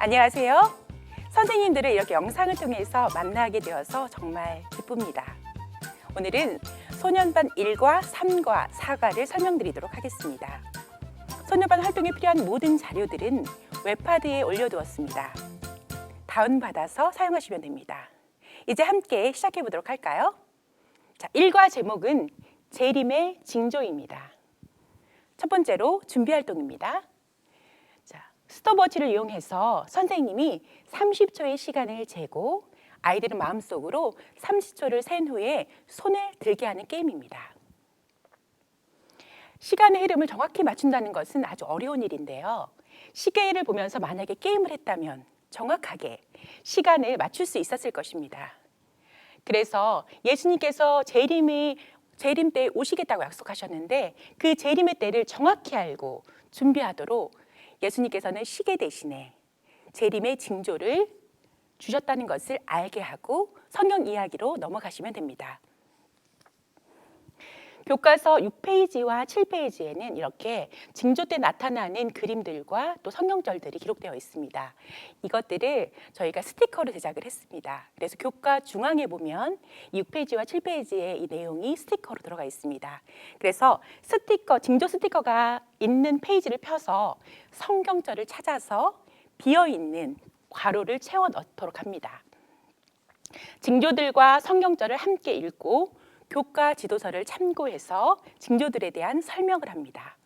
안녕하세요. 선생님들을 이렇게 영상을 통해서 만나게 되어서 정말 기쁩니다. 오늘은 소년반 1과 3과 4과를 설명드리도록 하겠습니다. 소년반 활동에 필요한 모든 자료들은 웹하드에 올려두었습니다. 다운받아서 사용하시면 됩니다. 이제 함께 시작해 보도록 할까요? 자, 1과 제목은 재림의 징조입니다. 첫 번째로 준비 활동입니다. 스톱워치를 이용해서 선생님이 30초의 시간을 재고 아이들은 마음속으로 30초를 센 후에 손을 들게 하는 게임입니다. 시간의 흐름을 정확히 맞춘다는 것은 아주 어려운 일인데요. 시계를 보면서 만약에 게임을 했다면 정확하게 시간을 맞출 수 있었을 것입니다. 그래서 예수님께서 재림 때에 오시겠다고 약속하셨는데 그 재림의 때를 정확히 알고 준비하도록 예수님께서는 시계 대신에 재림의 징조를 주셨다는 것을 알게 하고 성경 이야기로 넘어가시면 됩니다. 교과서 6페이지와 7페이지에는 이렇게 징조 때 나타나는 그림들과 또 성경절들이 기록되어 있습니다. 이것들을 저희가 스티커로 제작을 했습니다. 그래서 교과 중앙에 보면 6페이지와 7페이지에 이 내용이 스티커로 들어가 있습니다. 그래서 징조 스티커가 있는 페이지를 펴서 성경절을 찾아서 비어있는 괄호를 채워 넣도록 합니다. 징조들과 성경절을 함께 읽고 교과 지도서를 참고해서 징조들에 대한 설명을 합니다.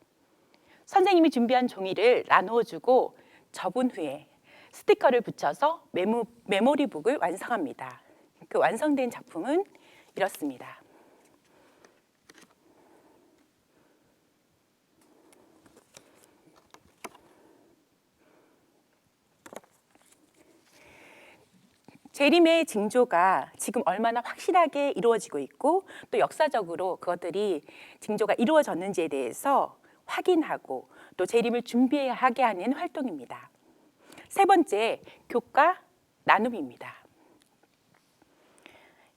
선생님이 준비한 종이를 나누어주고 접은 후에 스티커를 붙여서 메모리북을 완성합니다. 그 완성된 작품은 이렇습니다. 재림의 징조가 지금 얼마나 확실하게 이루어지고 있고 또 역사적으로 그것들이 징조가 이루어졌는지에 대해서 확인하고 또 재림을 준비하게 하는 활동입니다. 세 번째, 교과 나눔입니다.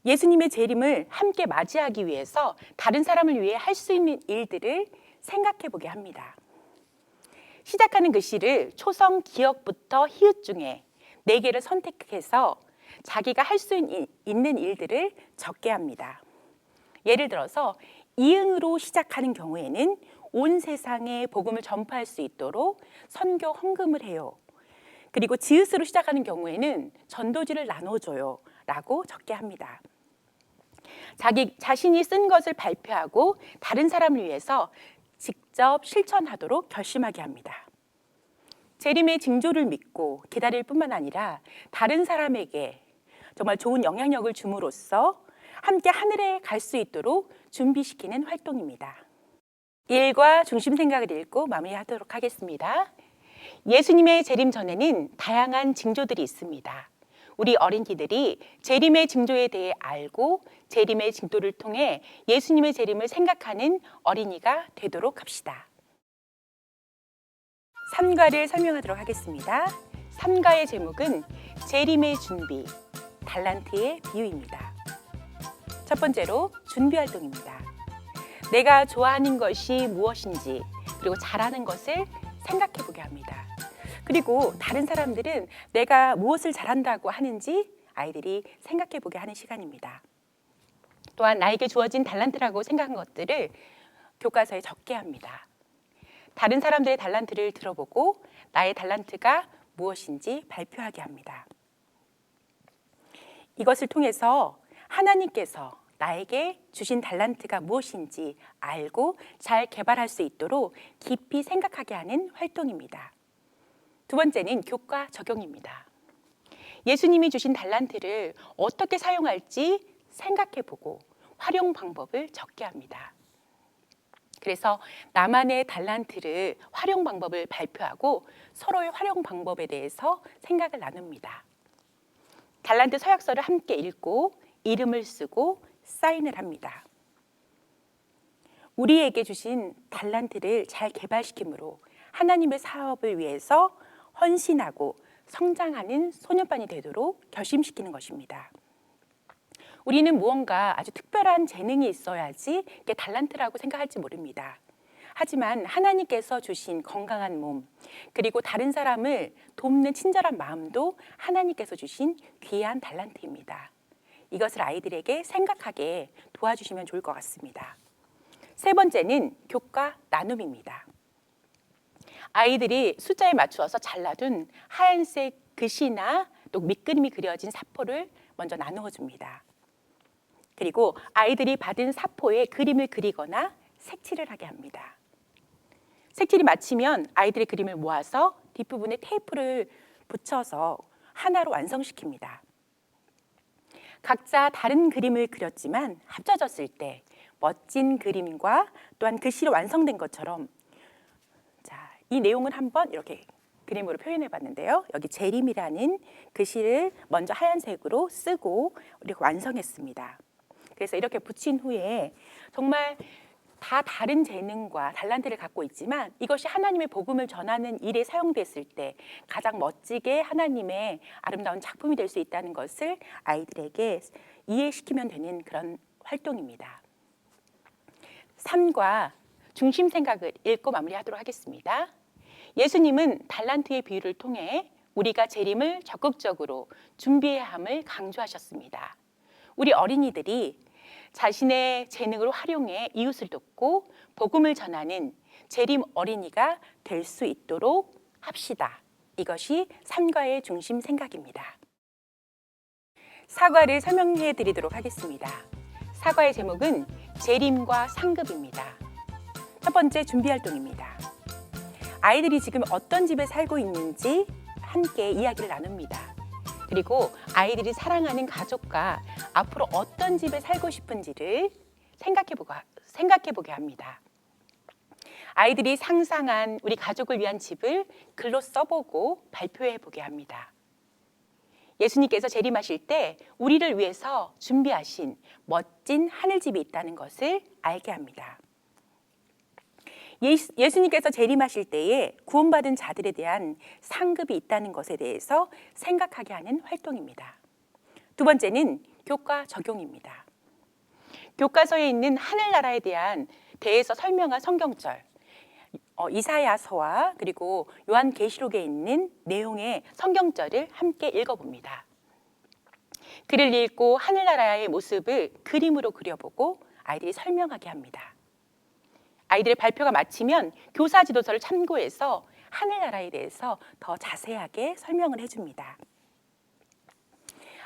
예수님의 재림을 함께 맞이하기 위해서 다른 사람을 위해 할 수 있는 일들을 생각해 보게 합니다. 시작하는 글씨를 초성, 기역부터 히읗 중에 4개를 선택해서 자기가 할 수 있는 일들을 적게 합니다. 예를 들어서 이응으로 시작하는 경우에는 온 세상에 복음을 전파할 수 있도록 선교 헌금을 해요. 그리고 지읒으로 시작하는 경우에는 전도지를 나눠줘요 라고 적게 합니다. 자신이 쓴 것을 발표하고 다른 사람을 위해서 직접 실천하도록 결심하게 합니다. 재림의 징조를 믿고 기다릴 뿐만 아니라 다른 사람에게 정말 좋은 영향력을 줌으로써 함께 하늘에 갈 수 있도록 준비시키는 활동입니다. 1과 중심 생각을 읽고 마무리하도록 하겠습니다. 예수님의 재림 전에는 다양한 징조들이 있습니다. 우리 어린이들이 재림의 징조에 대해 알고 재림의 징조를 통해 예수님의 재림을 생각하는 어린이가 되도록 합시다. 3과를 설명하도록 하겠습니다. 3과의 제목은 재림의 준비, 달란트의 비유입니다. 첫 번째로 준비 활동입니다. 내가 좋아하는 것이 무엇인지 그리고 잘하는 것을 생각해 보게 합니다. 그리고 다른 사람들은 내가 무엇을 잘한다고 하는지 아이들이 생각해 보게 하는 시간입니다. 또한 나에게 주어진 달란트라고 생각한 것들을 교과서에 적게 합니다. 다른 사람들의 달란트를 들어보고 나의 달란트가 무엇인지 발표하게 합니다. 이것을 통해서 하나님께서 나에게 주신 달란트가 무엇인지 알고 잘 개발할 수 있도록 깊이 생각하게 하는 활동입니다. 두 번째는 교과 적용입니다. 예수님이 주신 달란트를 어떻게 사용할지 생각해보고 활용 방법을 적게 합니다. 그래서 나만의 달란트를 활용 방법을 발표하고 서로의 활용 방법에 대해서 생각을 나눕니다. 달란트 서약서를 함께 읽고 이름을 쓰고 사인을 합니다. 우리에게 주신 달란트를 잘 개발시킴으로 하나님의 사업을 위해서 헌신하고 성장하는 소년반이 되도록 결심시키는 것입니다. 우리는 무언가 아주 특별한 재능이 있어야지 이게 달란트라고 생각할지 모릅니다. 하지만 하나님께서 주신 건강한 몸, 그리고 다른 사람을 돕는 친절한 마음도 하나님께서 주신 귀한 달란트입니다. 이것을 아이들에게 생각하게 도와주시면 좋을 것 같습니다. 세 번째는 교과 나눔입니다. 아이들이 숫자에 맞추어서 잘라둔 하얀색 글씨나 또 밑그림이 그려진 사포를 먼저 나누어 줍니다. 그리고 아이들이 받은 사포에 그림을 그리거나 색칠을 하게 합니다. 색칠이 마치면 아이들의 그림을 모아서 뒷부분에 테이프를 붙여서 하나로 완성시킵니다. 각자 다른 그림을 그렸지만 합쳐졌을 때 멋진 그림과 또한 글씨로 완성된 것처럼, 자, 이 내용을 한번 이렇게 그림으로 표현해 봤는데요. 여기 재림이라는 글씨를 먼저 하얀색으로 쓰고 이렇게 완성했습니다. 그래서 이렇게 붙인 후에 정말 다 다른 재능과 달란트를 갖고 있지만 이것이 하나님의 복음을 전하는 일에 사용됐을 때 가장 멋지게 하나님의 아름다운 작품이 될 수 있다는 것을 아이들에게 이해시키면 되는 그런 활동입니다. 3과 중심 생각을 읽고 마무리하도록 하겠습니다. 예수님은 달란트의 비유를 통해 우리가 재림을 적극적으로 준비해야 함을 강조하셨습니다. 우리 어린이들이 자신의 재능을 활용해 이웃을 돕고 복음을 전하는 재림 어린이가 될 수 있도록 합시다. 이것이 3과의 중심 생각입니다. 사과를 설명해 드리도록 하겠습니다. 사과의 제목은 재림과 상급입니다. 첫 번째 준비 활동입니다. 아이들이 지금 어떤 집에 살고 있는지 함께 이야기를 나눕니다. 그리고 아이들이 사랑하는 가족과 앞으로 어떤 집에 살고 싶은지를 생각해보게 합니다. 아이들이 상상한 우리 가족을 위한 집을 글로 써보고 발표해보게 합니다. 예수님께서 재림하실 때 우리를 위해서 준비하신 멋진 하늘집이 있다는 것을 알게 합니다. 예수님께서 재림하실 때에 구원받은 자들에 대한 상급이 있다는 것에 대해서 생각하게 하는 활동입니다. 두 번째는 교과 적용입니다. 교과서에 있는 하늘나라에 대해서 설명한 성경절, 이사야서와 그리고 요한계시록에 있는 내용의 성경절을 함께 읽어봅니다. 글을 읽고 하늘나라의 모습을 그림으로 그려보고 아이들이 설명하게 합니다. 아이들의 발표가 마치면 교사 지도서를 참고해서 하늘나라에 대해서 더 자세하게 설명을 해줍니다.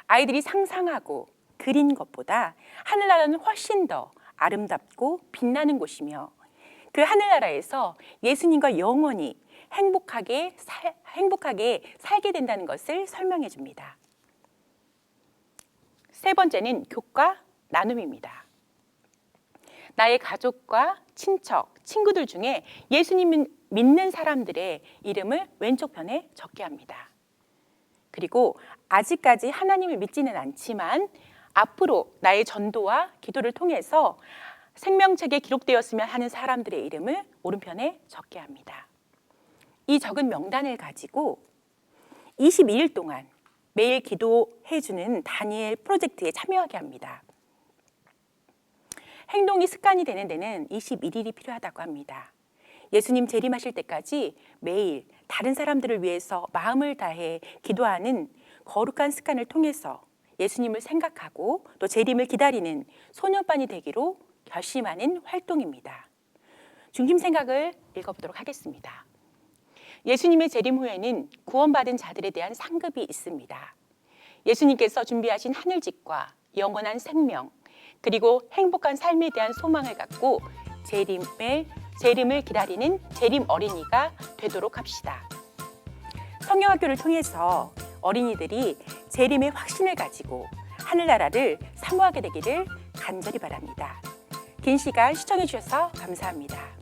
아이들이 상상하고 그린 것보다 하늘나라는 훨씬 더 아름답고 빛나는 곳이며 그 하늘나라에서 예수님과 영원히 행복하게 살게 된다는 것을 설명해 줍니다. 세 번째는 교과 나눔입니다. 나의 가족과 친척, 친구들 중에 예수님을 믿는 사람들의 이름을 왼쪽 편에 적게 합니다. 그리고 아직까지 하나님을 믿지는 않지만 앞으로 나의 전도와 기도를 통해서 생명책에 기록되었으면 하는 사람들의 이름을 오른편에 적게 합니다. 이 적은 명단을 가지고 22일 동안 매일 기도해주는 다니엘 프로젝트에 참여하게 합니다. 행동이 습관이 되는 데는 21일이 필요하다고 합니다. 예수님 재림하실 때까지 매일 다른 사람들을 위해서 마음을 다해 기도하는 거룩한 습관을 통해서 예수님을 생각하고 또 재림을 기다리는 소년반이 되기로 결심하는 활동입니다. 중심 생각을 읽어보도록 하겠습니다. 예수님의 재림 후에는 구원받은 자들에 대한 상급이 있습니다. 예수님께서 준비하신 하늘집과 영원한 생명, 그리고 행복한 삶에 대한 소망을 갖고 재림을 기다리는 재림 어린이가 되도록 합시다. 성경학교를 통해서 어린이들이 재림의 확신을 가지고 하늘나라를 사모하게 되기를 간절히 바랍니다. 긴 시간 시청해 주셔서 감사합니다.